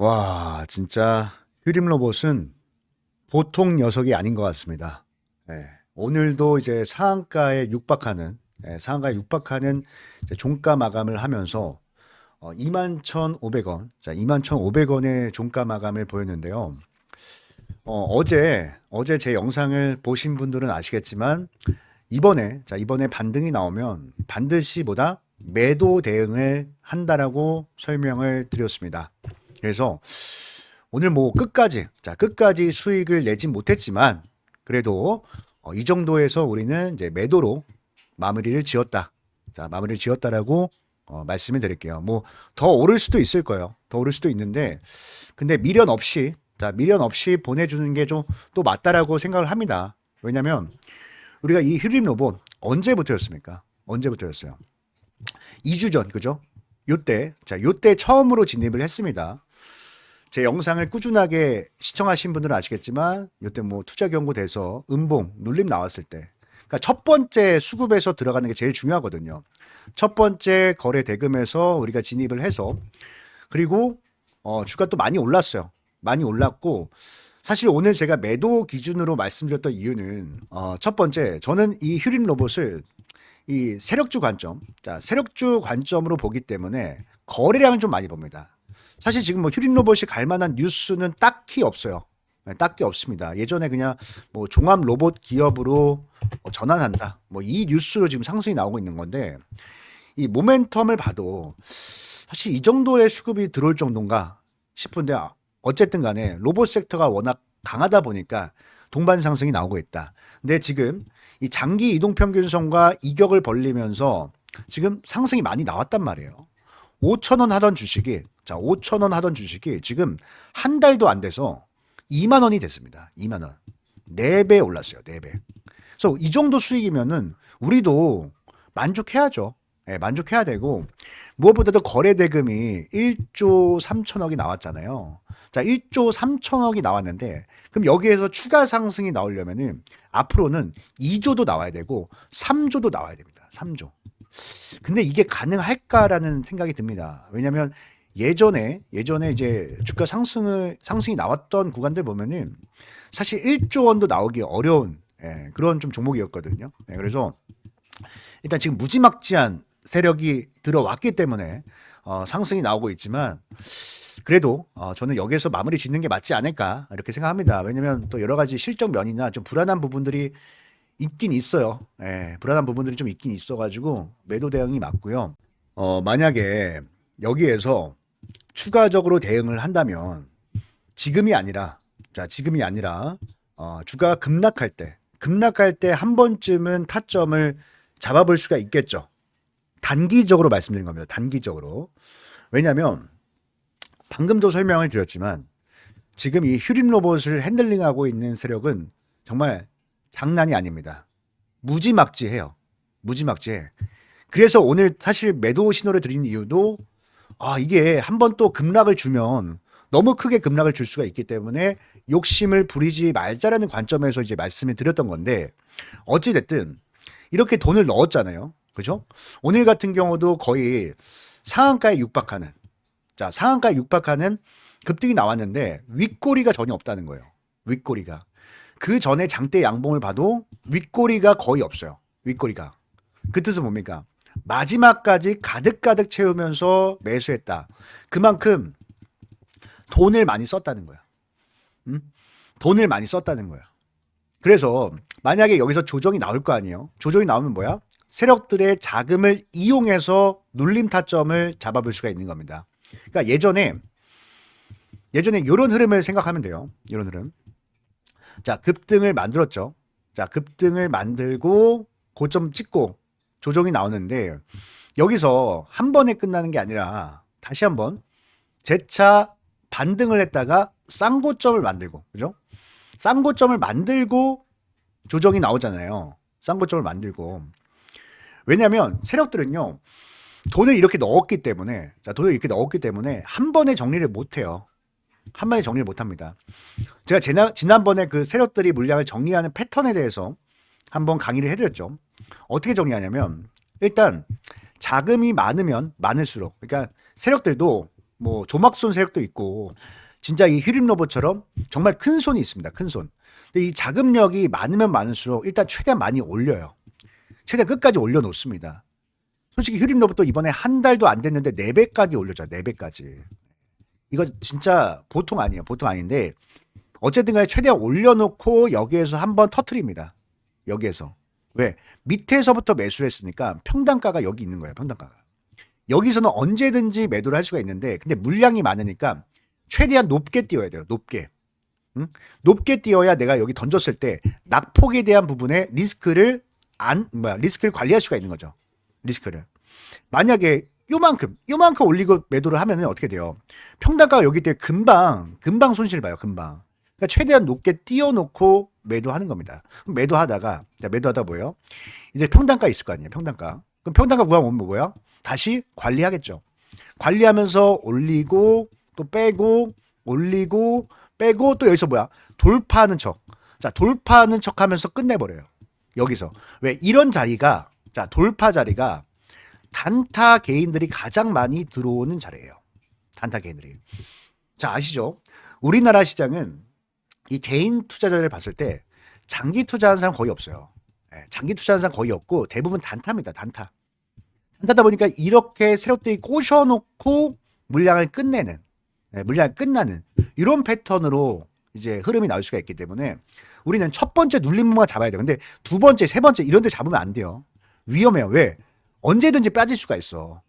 와, 진짜 휴림 로봇은 보통 녀석이 아닌 것 같습니다. 예, 오늘도 이제 상한가에 육박하는 이제 종가 마감을 하면서 21,500원, 자, 21,500원의 종가 마감을 보였는데요. 어제 제 영상을 보신 분들은 아시겠지만 이번에 반등이 나오면 반드시 보다 매도 대응을 한다라고 설명을 드렸습니다. 그래서 오늘 뭐 끝까지 수익을 내진 못했지만 그래도 이 정도에서 우리는 이제 매도로 마무리를 지었다. 자, 마무리를 지었다라고 말씀을 드릴게요. 뭐 더 오를 수도 있을 거예요. 더 오를 수도 있는데 근데 미련 없이 보내주는 게 좀 또 맞다라고 생각을 합니다. 왜냐면 우리가 이 휴림 로봇 언제부터였습니까? 언제부터였어요? 2주 전, 그죠? 요때 처음으로 진입을 했습니다. 제 영상을 꾸준하게 시청하신 분들은 아시겠지만 요때 뭐 투자 경고 돼서 음봉 눌림 나왔을 때 그러니까 첫 번째 수급에서 들어가는 게 제일 중요하거든요. 첫 번째 거래 대금에서 우리가 진입을 해서 그리고 주가 또 많이 올랐어요. 많이 올랐고 사실 오늘 제가 매도 기준으로 말씀드렸던 이유는 첫 번째 저는 이 휴림 로봇을 이 세력주 관점으로 보기 때문에 거래량을 좀 많이 봅니다. 사실 지금 뭐 휴림 로봇이 갈 만한 뉴스는 딱히 없어요. 네, 딱히 없습니다. 예전에 그냥 뭐 종합 로봇 기업으로 전환한다. 뭐 이 뉴스로 지금 상승이 나오고 있는 건데 이 모멘텀을 봐도 사실 이 정도의 수급이 들어올 정도인가 싶은데 어쨌든 간에 로봇 섹터가 워낙 강하다 보니까 동반 상승이 나오고 있다. 근데 지금 이 장기 이동 평균선과 이격을 벌리면서 지금 상승이 많이 나왔단 말이에요. 5천 원 하던 주식이 5천 원 하던 주식이 지금 한 달도 안 돼서 2만 원이 됐습니다. 2만 원. 4배 올랐어요. 4배. 그래서 이 정도 수익이면은 우리도 만족해야죠. 예, 만족해야 되고 무엇보다도 거래 대금이 1조 3천억이 나왔잖아요. 자, 1조 3천억이 나왔는데 그럼 여기에서 추가 상승이 나오려면은 앞으로는 2조도 나와야 되고 3조도 나와야 됩니다. 3조. 근데 이게 가능할까라는 생각이 듭니다. 왜냐면 예전에 이제 주가 상승이 나왔던 구간들 보면은 사실 1조 원도 나오기 어려운 그런 좀 종목이었거든요. 그래서 일단 지금 무지막지한 세력이 들어왔기 때문에 상승이 나오고 있지만 그래도 저는 여기에서 마무리 짓는 게 맞지 않을까 이렇게 생각합니다. 왜냐면 또 여러 가지 실적 면이나 좀 불안한 부분들이 있긴 있어요. 불안한 부분들이 좀 있긴 있어가지고 매도 대응이 맞고요. 만약에 여기에서 추가적으로 대응을 한다면 지금이 아니라 주가가 급락할 때 한 번쯤은 타점을 잡아볼 수가 있겠죠. 단기적으로 말씀드린 겁니다. 단기적으로. 왜냐하면 방금도 설명을 드렸지만 지금 이 휴림 로봇을 핸들링하고 있는 세력은 정말 장난이 아닙니다. 무지막지해요. 무지막지해. 그래서 오늘 사실 매도 신호를 드린 이유도 이게 한 번 또 급락을 주면 너무 크게 급락을 줄 수가 있기 때문에 욕심을 부리지 말자라는 관점에서 이제 말씀을 드렸던 건데 어찌됐든 이렇게 돈을 넣었잖아요. 그죠? 오늘 같은 경우도 거의 상한가에 육박하는 급등이 나왔는데 윗꼬리가 전혀 없다는 거예요. 윗꼬리가. 그 전에 장대 양봉을 봐도 윗꼬리가 거의 없어요. 윗꼬리가. 그 뜻은 뭡니까? 마지막까지 가득가득 채우면서 매수했다. 그만큼 돈을 많이 썼다는 거야. 돈을 많이 썼다는 거야. 그래서 만약에 여기서 조정이 나올 거 아니에요. 조정이 나오면 뭐야? 세력들의 자금을 이용해서 눌림 타점을 잡아볼 수가 있는 겁니다. 그러니까 예전에 이런 흐름을 생각하면 돼요. 이런 흐름. 자, 급등을 만들었죠. 자, 급등을 만들고 고점 찍고 조정이 나오는데 여기서 한 번에 끝나는 게 아니라 다시 한번 재차 반등을 했다가 쌍고점을 만들고, 그죠? 쌍고점을 만들고 조정이 나오잖아요. 쌍고점을 만들고. 왜냐하면 세력들은요, 돈을 이렇게 넣었기 때문에 한 번에 정리를 못 해요. 한 번에 정리를 못 합니다. 제가 지난번에 그 세력들이 물량을 정리하는 패턴에 대해서 한번 강의를 해드렸죠. 어떻게 정리하냐면 일단 자금이 많으면 많을수록 그러니까 세력들도 뭐 조막손 세력도 있고 진짜 이 휴림 로봇처럼 정말 큰 손이 있습니다. 큰 손. 근데 이 자금력이 많으면 많을수록 일단 최대한 많이 올려요. 최대한 끝까지 올려놓습니다. 솔직히 휴림 로봇도 이번에 한 달도 안 됐는데 4배까지 올려줘요. 4배까지. 이거 진짜 보통 아니에요. 보통 아닌데 어쨌든 간에 최대한 올려놓고 여기에서 한번 터트립니다. 여기에서. 왜? 밑에서부터 매수를 했으니까 평단가가 여기 있는 거예요. 평단가가. 여기서는 언제든지 매도를 할 수가 있는데 근데 물량이 많으니까 최대한 높게 띄워야 돼요. 높게. 응? 높게 띄워야 내가 여기 던졌을 때 낙폭에 대한 부분에 리스크를 관리할 수가 있는 거죠. 리스크를. 만약에 요만큼 올리고 매도를 하면은 어떻게 돼요? 평단가가 여기 때 금방 손실 봐요. 금방. 그러니까 최대한 높게 띄워놓고 매도하는 겁니다. 그럼 매도하다 뭐예요? 이제 평단가 있을 거 아니에요. 평단가. 그럼 평단가 구하면 뭐예요? 다시 관리하겠죠. 관리하면서 올리고 또 빼고 올리고 빼고 또 여기서 돌파하는 척. 자, 돌파하는 척 하면서 끝내버려요. 여기서. 왜? 이런 자리가, 자, 돌파 자리가 단타 개인들이 가장 많이 들어오는 자리예요. 단타 개인들이. 자, 아시죠? 우리나라 시장은 이 개인 투자자를 봤을 때 장기 투자하는 사람 거의 없어요. 장기 투자하는 사람 거의 없고 대부분 단타입니다. 단타. 단타다 보니까 이렇게 세력들이 꼬셔놓고 물량을 끝내는, 물량이 끝나는 이런 패턴으로 이제 흐름이 나올 수가 있기 때문에 우리는 첫 번째 눌림목만 잡아야 돼요. 근데 두 번째, 세 번째 이런 데 잡으면 안 돼요. 위험해요. 왜? 언제든지 빠질 수가 있어.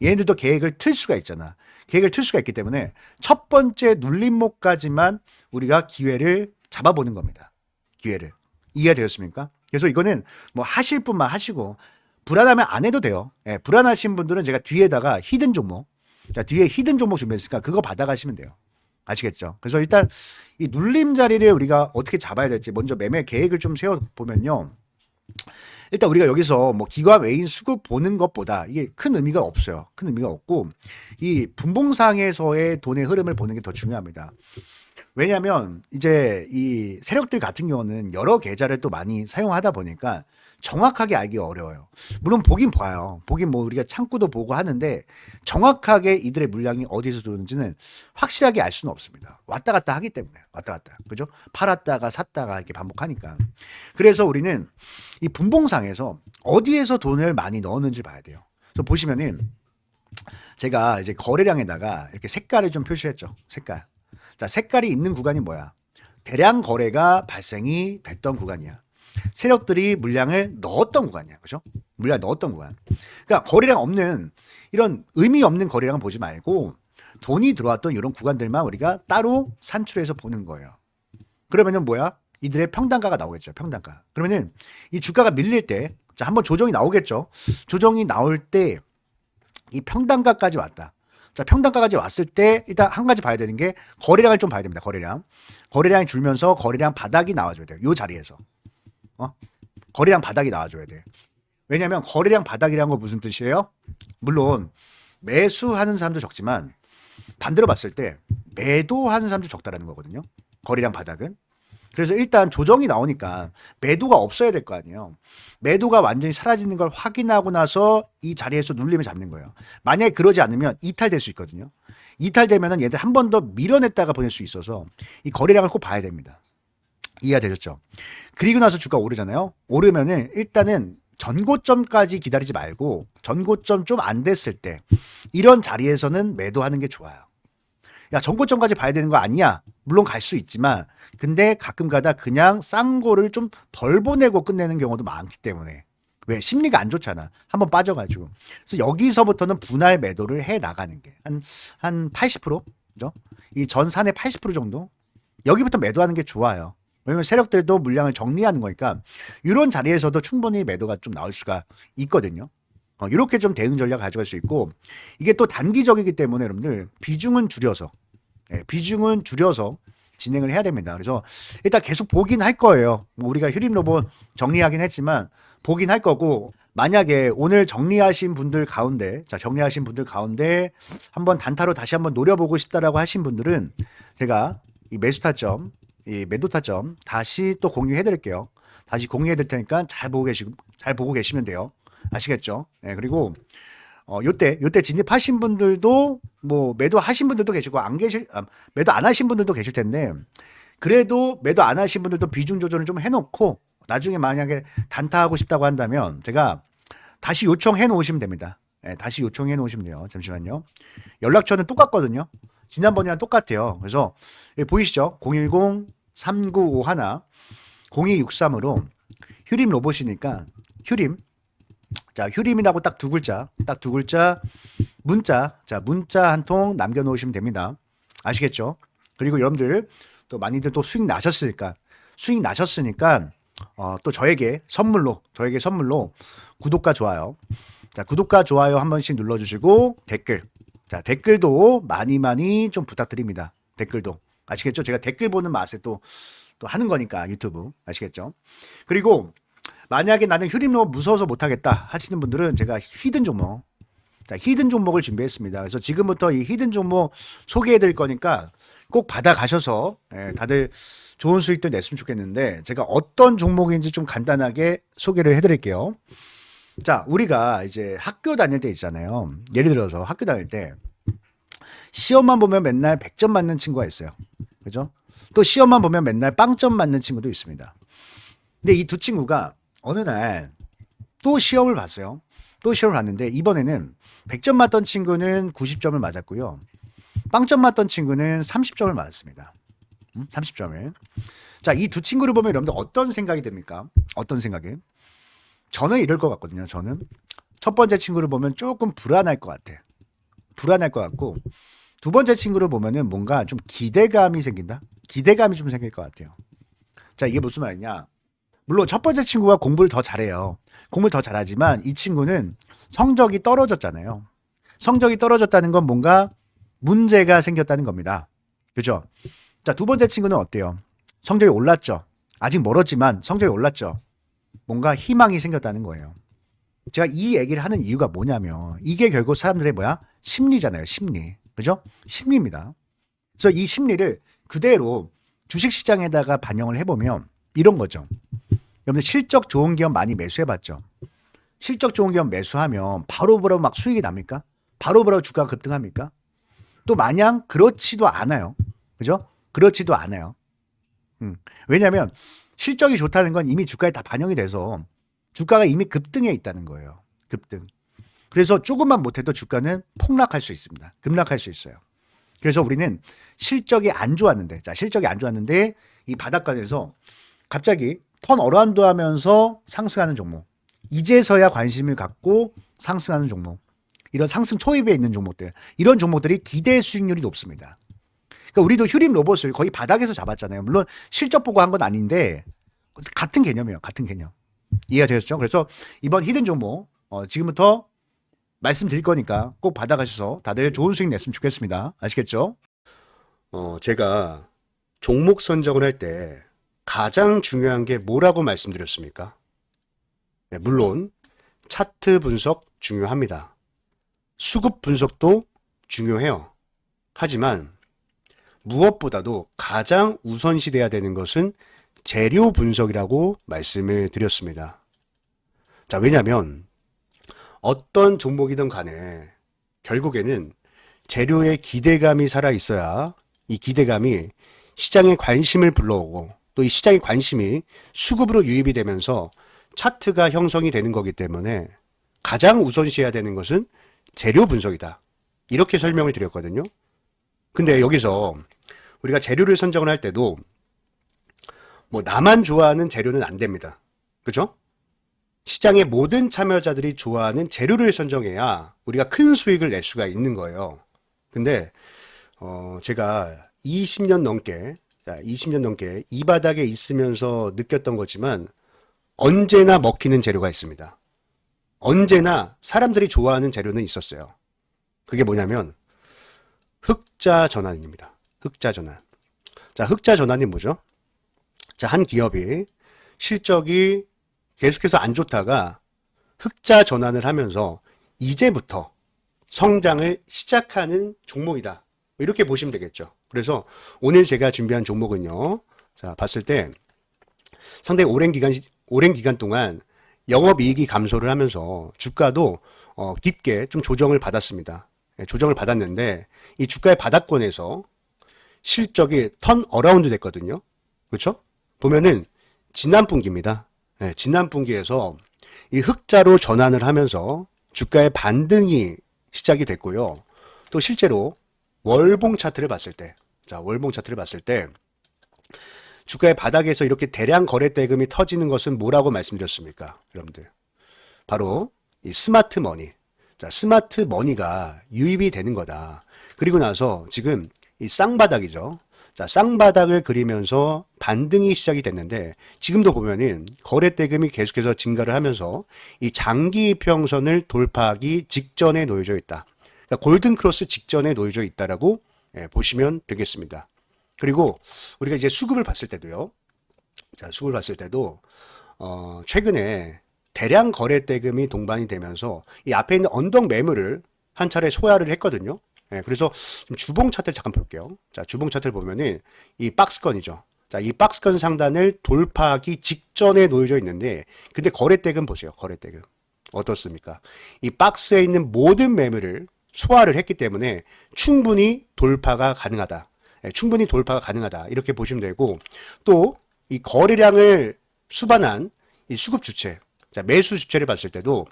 얘네들도 계획을 틀 수가 있잖아. 계획을 틀 수가 있기 때문에 첫 번째 눌림목까지만 우리가 기회를 잡아보는 겁니다. 기회를. 이해되었습니까? 그래서 이거는 뭐 하실 분만 하시고 불안하면 안 해도 돼요. 불안하신 분들은 제가 뒤에다가 히든 종목, 자, 뒤에 히든 종목 준비했으니까 그거 받아가시면 돼요. 아시겠죠? 그래서 일단 이 눌림 자리를 우리가 어떻게 잡아야 될지 먼저 매매 계획을 좀 세워보면요. 일단 우리가 여기서 뭐 기관 외인 수급 보는 것보다 이게 큰 의미가 없어요. 큰 의미가 없고 이 분봉상에서의 돈의 흐름을 보는 게 더 중요합니다. 왜냐하면 이제 이 세력들 같은 경우는 여러 계좌를 또 많이 사용하다 보니까 정확하게 알기가 어려워요. 물론 보긴 봐요. 보긴 뭐 우리가 창구도 보고 하는데 정확하게 이들의 물량이 어디서 들어오는지는 확실하게 알 수는 없습니다. 왔다 갔다 하기 때문에. 왔다 갔다. 그죠? 팔았다가 샀다가 이렇게 반복하니까. 그래서 우리는 이 분봉상에서 어디에서 돈을 많이 넣었는지 봐야 돼요. 그래서 보시면은 제가 이제 거래량에다가 이렇게 색깔을 좀 표시했죠. 색깔. 자, 색깔이 있는 구간이 뭐야? 대량 거래가 발생이 됐던 구간이야. 세력들이 물량을 넣었던 구간이야. 그죠? 물량 넣었던 구간. 그러니까 거래량 없는 이런 의미 없는 거래량을 보지 말고 돈이 들어왔던 이런 구간들만 우리가 따로 산출해서 보는 거예요. 그러면은 뭐야? 이들의 평단가가 나오겠죠. 평단가. 그러면은 이 주가가 밀릴 때, 자, 한번 조정이 나오겠죠. 조정이 나올 때 이 평단가까지 왔다. 자, 평단가까지 왔을 때 일단 한 가지 봐야 되는 게 거래량을 좀 봐야 됩니다. 거래량. 거래량이 줄면서 거래량 바닥이 나와줘야 돼요. 이 자리에서. 거래량 바닥이 나와줘야 돼. 왜냐하면 거래량 바닥이라는 건 무슨 뜻이에요? 물론 매수하는 사람도 적지만 반대로 봤을 때 매도하는 사람도 적다라는 거거든요. 거래량 바닥은. 그래서 일단 조정이 나오니까 매도가 없어야 될 거 아니에요. 매도가 완전히 사라지는 걸 확인하고 나서 이 자리에서 눌림을 잡는 거예요. 만약에 그러지 않으면 이탈될 수 있거든요. 이탈되면은 얘들 한 번 더 밀어냈다가 보낼 수 있어서 이 거래량을 꼭 봐야 됩니다. 이해가 되셨죠? 그리고 나서 주가 오르잖아요. 오르면은 일단은 전고점까지 기다리지 말고 전고점 좀 안 됐을 때 이런 자리에서는 매도하는 게 좋아요. 야, 전고점까지 봐야 되는 거 아니야? 물론 갈 수 있지만 근데 가끔 가다 그냥 쌍고를 좀 덜 보내고 끝내는 경우도 많기 때문에. 왜? 심리가 안 좋잖아. 한번 빠져가지고. 그래서 여기서부터는 분할 매도를 해 나가는 게 한 80%? 그죠? 이 전산의 80% 정도? 여기부터 매도하는 게 좋아요. 왜냐면 세력들도 물량을 정리하는 거니까 이런 자리에서도 충분히 매도가 좀 나올 수가 있거든요. 이렇게 좀 대응 전략 가져갈 수 있고 이게 또 단기적이기 때문에 여러분들 비중은 줄여서 진행을 해야 됩니다. 그래서 일단 계속 보긴 할 거예요. 뭐 우리가 휴림 로봇 정리하긴 했지만 보긴 할 거고 만약에 오늘 정리하신 분들 가운데 한번 단타로 다시 한번 노려보고 싶다라고 하신 분들은 제가 이 매수 타점, 이 매도 타점 다시 또 공유해 드릴게요. 다시 공유해 드릴 테니까 잘 보고 계시면 돼요. 아시겠죠? 네, 그리고 요때 진입하신 분들도 뭐 매도하신 분들도 계시고 매도 안 하신 분들도 계실 텐데 그래도 매도 안 하신 분들도 비중 조절을 좀 해놓고 나중에 만약에 단타하고 싶다고 한다면 제가 다시 요청해 놓으시면 됩니다. 네, 다시 요청해 놓으시면 돼요. 잠시만요. 연락처는 똑같거든요. 지난번이랑 똑같아요. 그래서 보이시죠? 010-3951-0263으로 휴림 로봇이니까 휴림. 자, 휴림이라고 딱 두 글자 문자. 자, 문자 한 통 남겨 놓으시면 됩니다. 아시겠죠? 그리고 여러분들 또 많이들 또 수익 나셨으니까 또 저에게 선물로 구독과 좋아요. 자, 구독과 좋아요 한 번씩 눌러주시고 자, 댓글도 많이 좀 부탁드립니다. 댓글도 아시겠죠? 제가 댓글 보는 맛에 또 하는 거니까 유튜브 아시겠죠? 그리고 만약에 나는 휴림로 무서워서 못하겠다 하시는 분들은 제가 히든 종목을 준비했습니다. 그래서 지금부터 이 히든 종목 소개해 드릴 거니까 꼭 받아가셔서 다들 좋은 수익들 냈으면 좋겠는데 제가 어떤 종목인지 좀 간단하게 소개를 해드릴게요. 자, 우리가 이제 학교 다닐 때 있잖아요. 예를 들어서 학교 다닐 때 시험만 보면 맨날 100점 맞는 친구가 있어요. 그죠? 또 시험만 보면 맨날 빵점 맞는 친구도 있습니다. 근데 이 두 친구가 어느 날 또 시험을 봤어요. 또 시험을 봤는데 이번에는 100점 맞던 친구는 90점을 맞았고요. 빵점 맞던 친구는 30점을 맞았습니다. 30점을. 자, 이 두 친구를 보면 여러분들 어떤 생각이 듭니까? 어떤 생각이? 저는 이럴 것 같거든요. 저는 첫 번째 친구를 보면 조금 불안할 것 같아. 불안할 것 같고 두 번째 친구를 보면은 뭔가 좀 기대감이 생긴다. 기대감이 좀 생길 것 같아요. 자, 이게 무슨 말이냐? 물론 첫 번째 친구가 공부를 더 잘해요. 공부를 더 잘하지만 이 친구는 성적이 떨어졌잖아요. 성적이 떨어졌다는 건 뭔가 문제가 생겼다는 겁니다. 그죠? 자, 두 번째 친구는 어때요? 성적이 올랐죠. 아직 멀었지만 성적이 올랐죠. 뭔가 희망이 생겼다는 거예요. 제가 이 얘기를 하는 이유가 뭐냐면 이게 결국 사람들의 뭐야? 심리잖아요. 심리. 그죠? 심리입니다. 그래서 이 심리를 그대로 주식시장에다가 반영을 해보면 이런 거죠. 여러분들 실적 좋은 기업 많이 매수해봤죠? 실적 좋은 기업 매수하면 바로바로 막 수익이 납니까? 바로바로 주가가 급등합니까? 또 마냥 그렇지도 않아요. 그죠? 그렇지도 않아요. 왜냐하면 실적이 좋다는 건 이미 주가에 다 반영이 돼서 주가가 이미 급등해 있다는 거예요. 급등. 그래서 조금만 못해도 주가는 폭락할 수 있습니다. 급락할 수 있어요. 그래서 우리는 실적이 안 좋았는데 이 바닥권에서 갑자기 턴 어라운드 하면서 상승하는 종목, 이제서야 관심을 갖고 상승하는 종목, 이런 상승 초입에 있는 종목들, 이런 종목들이 기대 수익률이 높습니다. 그러니까 우리도 휴림 로봇을 거의 바닥에서 잡았잖아요. 물론 실적 보고 한 건 아닌데 같은 개념이에요. 같은 개념. 이해가 되셨죠? 그래서 이번 히든 종목 지금부터 말씀드릴 거니까 꼭 받아가셔서 다들 좋은 수익 냈으면 좋겠습니다. 아시겠죠? 제가 종목 선정을 할 때 가장 중요한 게 뭐라고 말씀드렸습니까? 네, 물론 차트 분석 중요합니다. 수급 분석도 중요해요. 하지만 무엇보다도 가장 우선시돼야 되는 것은 재료 분석이라고 말씀을 드렸습니다. 자, 왜냐하면 어떤 종목이든 간에 결국에는 재료의 기대감이 살아있어야 이 기대감이 시장의 관심을 불러오고 또 이 시장의 관심이 수급으로 유입이 되면서 차트가 형성이 되는 거기 때문에 가장 우선시해야 되는 것은 재료 분석이다. 이렇게 설명을 드렸거든요. 근데 여기서 우리가 재료를 선정을 할 때도 뭐 나만 좋아하는 재료는 안 됩니다. 그죠? 시장의 모든 참여자들이 좋아하는 재료를 선정해야 우리가 큰 수익을 낼 수가 있는 거예요. 근데 제가 20년 넘게 이 바닥에 있으면서 느꼈던 거지만 언제나 먹히는 재료가 있습니다. 언제나 사람들이 좋아하는 재료는 있었어요. 그게 뭐냐면 흑자 전환입니다. 흑자 전환. 자, 흑자 전환이 뭐죠? 자, 한 기업이 실적이 계속해서 안 좋다가 흑자 전환을 하면서 이제부터 성장을 시작하는 종목이다. 이렇게 보시면 되겠죠. 그래서 오늘 제가 준비한 종목은요. 자, 봤을 때 상당히 오랜 기간 동안 영업이익이 감소를 하면서 주가도 깊게 좀 조정을 받았습니다. 예, 조정을 받았는데 이 주가의 바닥권에서 실적이 턴 어라운드 됐거든요. 그렇죠? 보면은 지난 분기입니다. 예, 지난 분기에서 이 흑자로 전환을 하면서 주가의 반등이 시작이 됐고요. 또 실제로 월봉 차트를 봤을 때, 자, 월봉 차트를 봤을 때 주가의 바닥에서 이렇게 대량 거래 대금이 터지는 것은 뭐라고 말씀드렸습니까? 여러분들. 바로 이 스마트 머니. 자, 스마트 머니가 유입이 되는 거다. 그리고 나서 지금 이 쌍바닥이죠. 자, 쌍바닥을 그리면서 반등이 시작이 됐는데 지금도 보면은 거래 대금이 계속해서 증가를 하면서 이 장기 이평선을 돌파하기 직전에 놓여져 있다. 그러니까 골든 크로스 직전에 놓여져 있다라고 보시면 되겠습니다. 그리고 우리가 이제 수급을 봤을 때도요. 자, 수급을 봤을 때도 최근에 대량 거래 대금이 동반이 되면서 이 앞에 있는 언덕 매물을 한 차례 소화를 했거든요. 예, 그래서 좀 주봉 차트를 잠깐 볼게요. 자, 주봉 차트를 보면은 이 박스권이죠. 자, 이 박스권 상단을 돌파하기 직전에 놓여져 있는데, 근데 거래 대금 보세요. 거래 대금. 어떻습니까? 이 박스에 있는 모든 매물을 소화를 했기 때문에 충분히 돌파가 가능하다. 예, 충분히 돌파가 가능하다. 이렇게 보시면 되고, 또 이 거래량을 수반한 이 수급 주체, 자, 매수 주체를 봤을 때도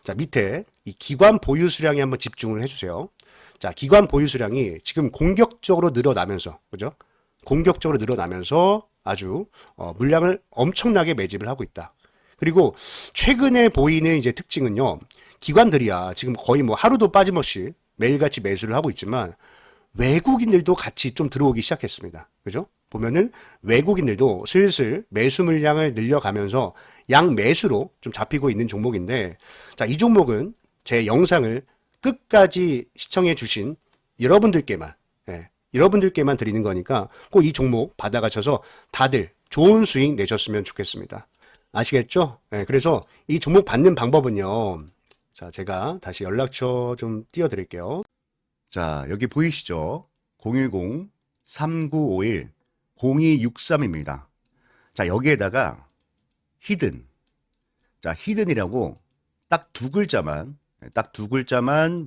자, 밑에 이 기관 보유 수량에 한번 집중을 해주세요. 자, 기관 보유 수량이 지금 공격적으로 늘어나면서, 그죠? 공격적으로 늘어나면서 아주 물량을 엄청나게 매집을 하고 있다. 그리고 최근에 보이는 이제 특징은요, 기관들이야 지금 거의 뭐 하루도 빠짐없이 매일같이 매수를 하고 있지만 외국인들도 같이 좀 들어오기 시작했습니다. 그죠? 보면은 외국인들도 슬슬 매수 물량을 늘려가면서 양매수로 좀 잡히고 있는 종목인데, 자, 이 종목은 제 영상을 끝까지 시청해 주신 여러분들께만, 여러분들께만 드리는 거니까 꼭 이 종목 받아가셔서 다들 좋은 수익 내셨으면 좋겠습니다. 아시겠죠? 그래서 이 종목 받는 방법은요. 자, 제가 다시 연락처 좀 띄워드릴게요. 자, 여기 보이시죠? 010-3951-0263입니다. 자, 여기에다가 히든. 자, 히든이라고 딱 두 글자만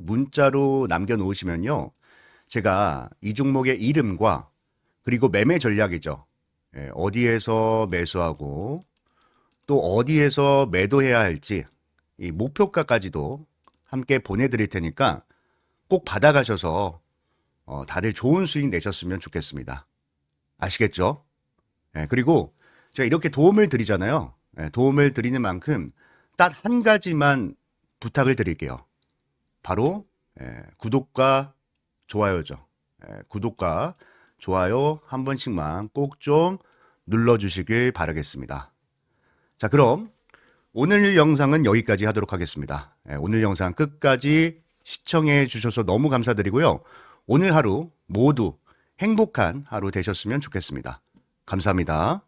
문자로 남겨 놓으시면요. 제가 이 종목의 이름과 그리고 매매 전략이죠. 어디에서 매수하고 또 어디에서 매도해야 할지 이 목표가까지도 함께 보내드릴 테니까 꼭 받아가셔서 다들 좋은 수익 내셨으면 좋겠습니다. 아시겠죠? 그리고 제가 이렇게 도움을 드리잖아요. 도움을 드리는 만큼 딱 한 가지만 부탁을 드릴게요. 바로 구독과 좋아요죠. 구독과 좋아요 한 번씩만 꼭 좀 눌러주시길 바라겠습니다. 자, 그럼 오늘 영상은 여기까지 하도록 하겠습니다. 오늘 영상 끝까지 시청해 주셔서 너무 감사드리고요. 오늘 하루 모두 행복한 하루 되셨으면 좋겠습니다. 감사합니다.